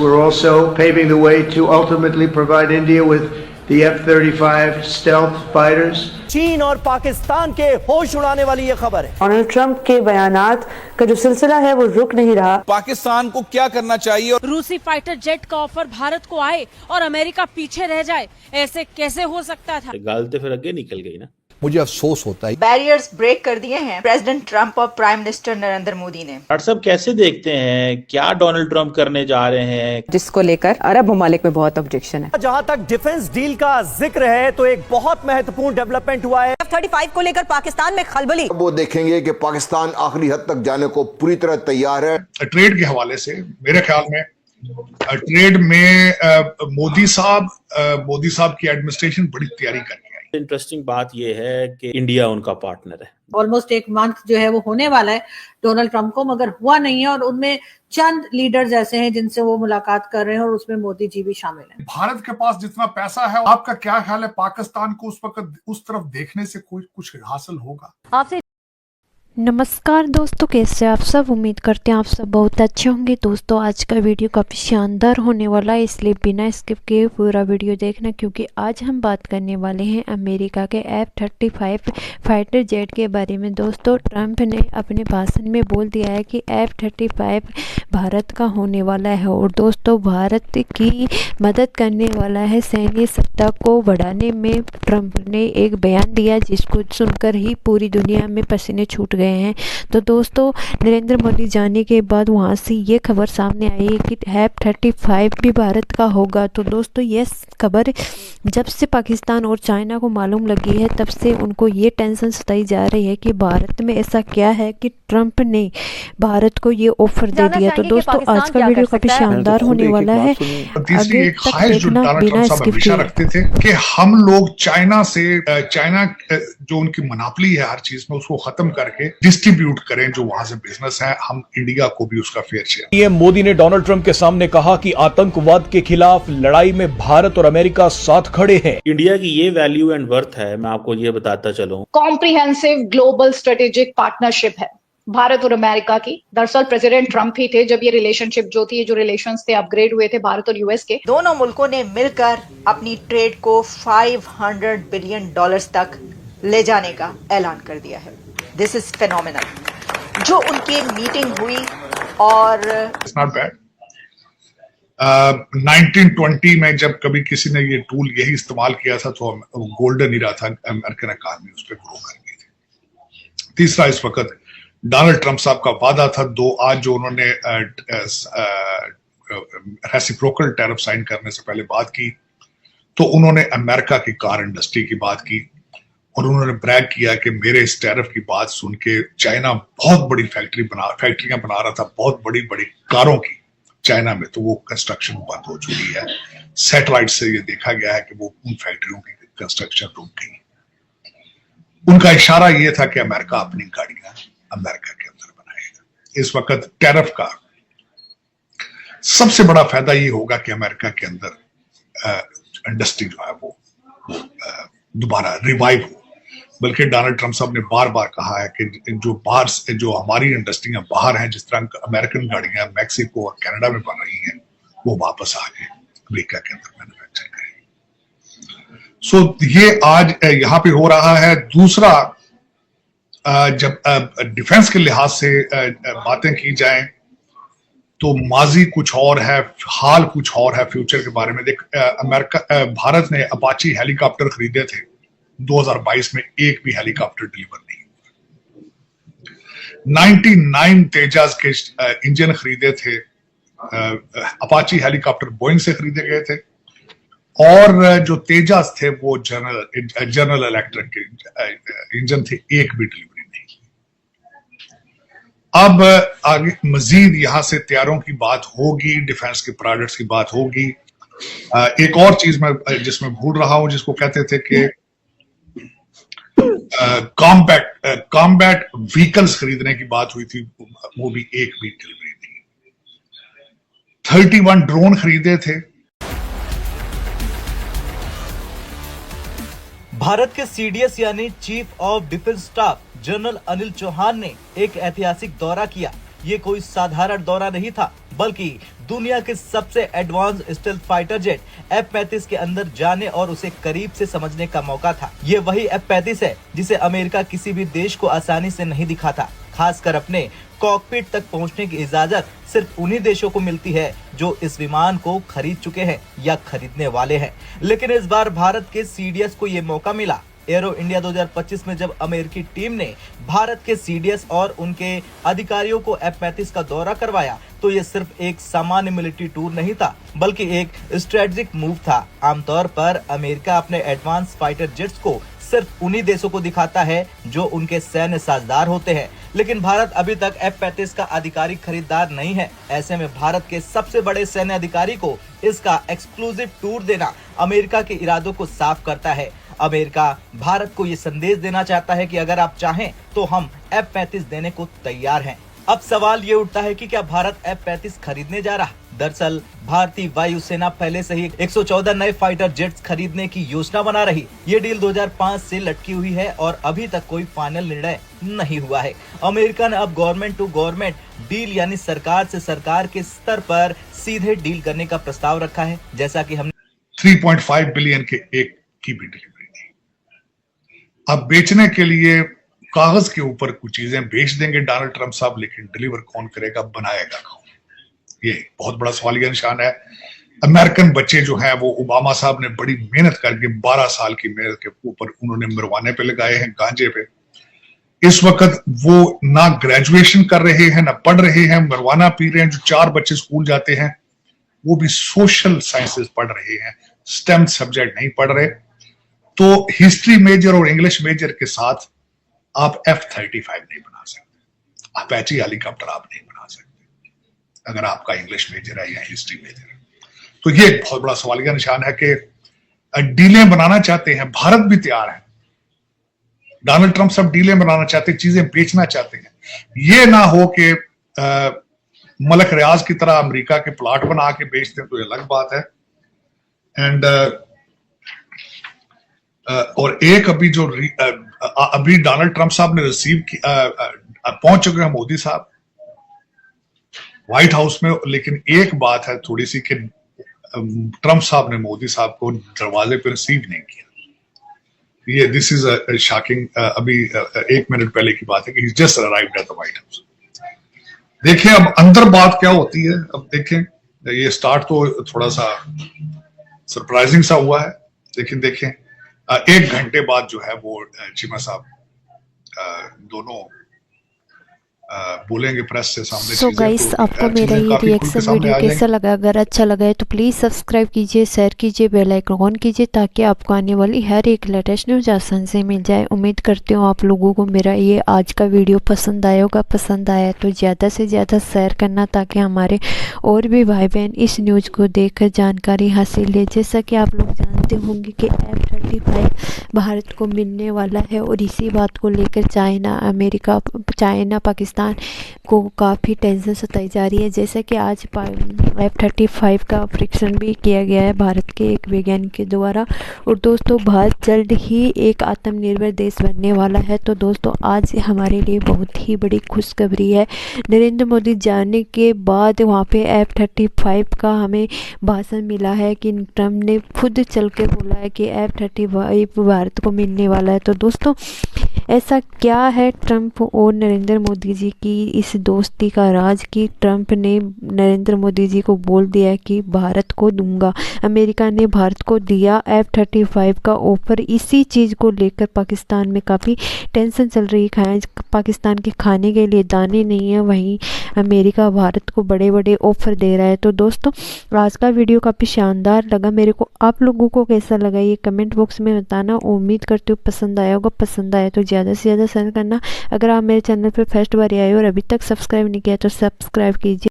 we're also paving the way to ultimately provide India with the F-35 stealth fighters. चीन और पाकिस्तान के होश उड़ाने वाली ये खबर है। डोनाल्ड ट्रंप के बयानात का जो सिलसिला है वो रुक नहीं रहा। पाकिस्तान को क्या करना चाहिए? रूसी फाइटर जेट का ऑफर भारत को आए और अमेरिका पीछे रह जाए, ऐसे कैसे हो सकता था? गालते फिर आगे निकल गई ना। मुझे अफसोस होता है। बैरियर्स ब्रेक कर दिए हैं प्रेसिडेंट ट्रंप और प्राइम मिनिस्टर नरेंद्र मोदी ने। डॉक्टर साहब कैसे देखते हैं क्या डोनाल्ड ट्रंप करने जा रहे हैं, जिसको लेकर अरब ममालिक में बहुत ऑब्जेक्शन है। जहां तक डिफेंस डील का जिक्र है तो एक बहुत महत्वपूर्ण डेवलपमेंट हुआ है। F-35 को लेकर पाकिस्तान में खलबली। वो देखेंगे कि पाकिस्तान आखिरी हद तक जाने को पूरी तरह तैयार है। ट्रेड के हवाले से मेरे ख्याल में ट्रेड में मोदी साहब की एडमिनिस्ट्रेशन बड़ी तैयारी कर रही है। इंटरेस्टिंग बात यह है कि इंडिया उनका पार्टनर है। ऑलमोस्ट एक मंथ जो है वो होने वाला है डोनाल्ड ट्रंप को, मगर हुआ नहीं है और उनमें चंद लीडर्स ऐसे हैं जिनसे वो मुलाकात कर रहे हैं और उसमें मोदी जी भी शामिल हैं। भारत के पास जितना पैसा है, आपका क्या ख्याल है पाकिस्तान को उस वक्त उस तरफ देखने से कुछ हासिल होगा? आपसे नमस्कार दोस्तों, कैसे आप सब? उम्मीद करते हैं आप सब बहुत अच्छे होंगे। दोस्तों आज का वीडियो काफ़ी शानदार होने वाला है, इसलिए बिना स्किप किए पूरा वीडियो देखना, क्योंकि आज हम बात करने वाले हैं अमेरिका के F-35 फाइटर जेट के बारे में। दोस्तों ट्रंप ने अपने भाषण में बोल दिया है कि F-35 भारत का होने वाला है और दोस्तों भारत की मदद करने वाला है। सैन्य सत्ता को बढ़ाने में ट्रंप ने एक बयान दिया जिसको सुनकर ही पूरी दुनिया में पसीने छूट गए हैं। तो दोस्तों नरेंद्र मोदी जाने के बाद वहां से ये खबर सामने आई है कि F-35 भी भारत का होगा। तो दोस्तों ये खबर जब से पाकिस्तान और चाइना को मालूम लगी है तब से उनको ये टेंशन सताई जा रही है कि भारत में ऐसा क्या है कि ट्रंप ने भारत को ये ऑफर दे दिया। तो दोस्तों आज का वीडियो काफी शानदार होने वाला है। तीसरी एक ख्वाहिश जो डोनाल्ड ट्रंप साहब हमेशा रखते थे कि हम लोग चाइना जो उनकी मोनोपोली है हर चीज में उसको खत्म करके डिस्ट्रीब्यूट करें जो वहां से बिजनेस है, हम इंडिया को भी उसका फेयर शेयर। पीएम मोदी ने डोनाल्ड ट्रंप के सामने कहा कि आतंकवाद के खिलाफ लड़ाई में भारत और अमेरिका साथ खड़े हैं। इंडिया की ये वैल्यू एंड वर्थ है, मैं आपको ये बताता चलूं। कॉम्प्रिहेंसिव ग्लोबल स्ट्रेटेजिक पार्टनरशिप है भारत और अमेरिका की। दरअसल प्रेसिडेंट ट्रंप ही थे जब ये रिलेशनशिप जो थी, जो रिलेशंस थे अपग्रेड हुए थे भारत और यूएस के। दोनों मुल्कों ने मिलकर अपनी ट्रेड को $500 बिलियन तक ले जाने का ऐलान कर दिया है। This is phenomenal. जो उनकी मीटिंग हुई और इट्स नॉट बैड। 1920 में जब कभी किसी ने ये टूल यही इस्तेमाल किया था तो गोल्डन ईरा था, अमेरिकन इकॉनमी उस पर ग्रो कर गई थी। तीसरा, इस वक्त डोनाल्ड ट्रंप साहब का वादा था आज जो उन्होंने रेसिप्रोकल टैरिफ साइन करने से पहले बात की, तो उन्होंने अमेरिका की कार इंडस्ट्री की बात की और उन्होंने ब्रैग किया कि मेरे इस टैरिफ की बात सुन के चाइना बहुत बड़ी फैक्ट्रियां बना रहा था, बहुत बड़ी बड़ी कारों की चाइना में, तो वो कंस्ट्रक्शन बंद हो चुकी है। सैटेलाइट से ये देखा गया है कि वो उन फैक्ट्रियों की कंस्ट्रक्शन रुक गई। उनका इशारा ये था कि अमेरिका अपनी गाड़ियां अमेरिका के अंदर बनाएगा। इस वक्त टैरिफ का सबसे बड़ा फायदा ये होगा कि अमेरिका के अंदर इंडस्ट्री जो है वो दोबारा रिवाइव हो। बल्कि डोनाल्ड ट्रंप साहब ने बार बार कहा है कि जो हमारी इंडस्ट्रियां बाहर हैं, जिस तरह अमेरिकन गाड़ियां मैक्सिको और कनाडा में बन रही हैं, वो वापस आ गए अमेरिका के अंदर मैन्युफैक्चर करें। सो ये आज यहाँ पे हो रहा है। दूसरा, जब डिफेंस के लिहाज से बातें की जाएं तो माजी कुछ और है, हाल कुछ और है फ्यूचर के बारे में। भारत ने अपाची हेलीकॉप्टर खरीदे थे 2022 में, एक भी हेलीकॉप्टर डिलीवर नहीं हुआ। 99 तेजास के इंजन खरीदे थे, अपाची हेलीकॉप्टर बोइंग से खरीदे गए थे और जो तेजास थे वो जनरल इलेक्ट्रिक के इंजन थे, एक भी डिलीवरी नहीं। अब आगे मजीद यहां से तैयारों की बात होगी, डिफेंस के प्रोडक्ट्स की बात होगी। एक और चीज मैं जिसमें भूल रहा हूं, जिसको कहते थे कि कॉम्बैट व्हीकल्स खरीदने की बात हुई थी, वो भी एक भी डिलीवरी नहीं। 31 ड्रोन खरीदे थे। भारत के CDS यानी chief of defence staff general Anil Chauhan ने एक ऐतिहासिक दौरा किया। ये कोई साधारण दौरा नहीं था। बल्कि दुनिया के सबसे advance stealth fighter jet F-35 के अंदर जाने और उसे करीब से समझने का मौका था। ये वही F-35 है जिसे अमेरिका किसी भी देश को आसानी से नहीं दिखाता। खासकर अपने कॉकपिट तक पहुंचने की इजाजत सिर्फ उन्हीं देशों को मिलती है जो इस विमान को खरीद चुके हैं या खरीदने वाले हैं। लेकिन इस बार भारत के CDS को ये मौका मिला। एरो इंडिया 2025 में जब अमेरिकी टीम ने भारत के CDS और उनके अधिकारियों को F-35 का दौरा करवाया तो ये सिर्फ एक सामान्य मिलिट्री टूर नहीं था, बल्कि एक स्ट्रेटेजिक मूव था। आमतौर पर अमेरिका अपने एडवांस फाइटर जेट्स को सिर्फ उन्हीं देशों को दिखाता है जो उनके सैन्य साझेदार होते हैं, लेकिन भारत अभी तक F-35 का आधिकारिक खरीदार नहीं है। ऐसे में भारत के सबसे बड़े सैन्य अधिकारी को इसका एक्सक्लूसिव टूर देना अमेरिका के इरादों को साफ करता है। अमेरिका भारत को ये संदेश देना चाहता है कि अगर आप चाहें तो हम F-35 देने को तैयार हैं। अब सवाल ये उठता है कि क्या भारत F-35 खरीदने जा रहा? दरअसल भारतीय वायुसेना पहले से ही 114 नए फाइटर जेट्स खरीदने की योजना बना रही। ये डील 2005 से लटकी हुई है और अभी तक कोई फाइनल निर्णय नहीं हुआ है। अमेरिका ने अब गवर्नमेंट टू गवर्नमेंट डील यानी सरकार से सरकार के स्तर पर सीधे डील करने का प्रस्ताव रखा है। जैसा कि हमने 3.5 बिलियन के एक की भी डिलीवरी दी। अब बेचने के लिए कागज के ऊपर कुछ चीजें बेच देंगे डोनाल्ड ट्रंप साहब, लेकिन डिलीवर कौन करेगा, बनाएगा कौन? ये बहुत बड़ा सवालिया निशान है। अमेरिकन बच्चे जो हैं वो ओबामा साहब ने बड़ी मेहनत करके 12 साल की मेहनत के ऊपर उन्होंने मरवाने पे लगाए हैं, गांजे पे। इस वक्त वो ना ग्रेजुएशन कर रहे हैं ना पढ़ रहे हैं, मरवाना पी रहे हैं। जो 4 बच्चे स्कूल जाते हैं वो भी सोशल साइंसेस पढ़ रहे हैं, स्टेम सब्जेक्ट नहीं पढ़ रहे। तो हिस्ट्री मेजर और इंग्लिश मेजर के साथ आप F-35 नहीं बना सकते, अपैची हेलीकॉप्टर आप नहीं बना सकते अगर आपका इंग्लिश मेजर है या हिस्ट्री मेजर है। तो ये एक बहुत बड़ा सवालिया निशान है कि डीलें बनाना चाहते हैं, भारत भी तैयार है। डोनाल्ड ट्रंप सब डीलें बनाना चाहते हैं, चीजें बेचना चाहते हैं। ये ना हो कि मलक रियाज की तरह अमेरिका के प्लाट बना के बेचते हैं, तो ये अलग बात है। एंड और एक अभी जो अभी डोनाल्ड ट्रंप साहब ने रिसीव पहुंच चुके हैं मोदी साहब व्हाइट हाउस में, लेकिन एक बात है थोड़ी सी कि ट्रंप साहब ने मोदी साहब को दरवाजे पर रिसीव नहीं किया। ये दिस इज शॉकिंग। अभी 1 मिनट पहले की बात है कि just arrived at the white house. देखें अब अंदर बात क्या होती है। अब देखें, ये स्टार्ट तो थोड़ा सा सरप्राइजिंग सा हुआ है, लेकिन देखें 1 घंटे बाद जो है वो चीमा साहब दोनों बोलेंगे प्रेस से सामने। सो गाइस, आपको मेरा ये रिएक्शन वीडियो कैसा लगा? अगर अच्छा लगा है तो प्लीज़ सब्सक्राइब कीजिए, शेयर कीजिए, बेल आइकन ऑन कीजिए ताकि आपको आने वाली हर एक लेटेस्ट न्यूज़ आसान से मिल जाए। उम्मीद करती हूँ आप लोगों को मेरा ये आज का वीडियो पसंद आया होगा। पसंद आया तो ज़्यादा से ज़्यादा शेयर करना ताकि हमारे और भी भाई बहन इस न्यूज़ को देखकर जानकारी हासिल ले। जैसा कि आप लोग जानते होंगे कि F-35 भारत को मिलने वाला है और इसी बात को लेकर चाइना पाकिस्तान को काफ़ी टेंशन सताई जा रही है। जैसे कि आज F-35 का परीक्षण भी किया गया है भारत के एक वैज्ञानिक के द्वारा। और दोस्तों, भारत जल्द ही एक आत्मनिर्भर देश बनने वाला है। तो दोस्तों, आज हमारे लिए बहुत ही बड़ी खुशखबरी है। नरेंद्र मोदी जाने के बाद वहाँ पे F-35 का हमें भाषण मिला है कि ट्रंप ने खुद चल के बोला है कि F-35 भारत को मिलने वाला है। तो दोस्तों, ऐसा क्या है ट्रंप और नरेंद्र मोदी जी की इस दोस्ती का राज कि ट्रंप ने नरेंद्र मोदी जी को बोल दिया कि भारत को दूंगा। अमेरिका ने भारत को दिया F-35 का ऑफर। इसी चीज़ को लेकर पाकिस्तान में काफ़ी टेंशन चल रही है। पाकिस्तान के खाने के लिए दाने नहीं है, वहीं अमेरिका भारत को बड़े बड़े ऑफर दे रहा है। तो दोस्तों, आज का वीडियो काफ़ी शानदार लगा मेरे को। आप लोगों को कैसा लगा ये कमेंट बॉक्स में बताना। उम्मीद करती हूँ पसंद आया होगा। पसंद आया तो ज़्यादा से ज़्यादा शेयर करना। अगर आप मेरे चैनल पर फर्स्ट बार आए और अभी तक सब्सक्राइब नहीं किया तो सब्सक्राइब कीजिए।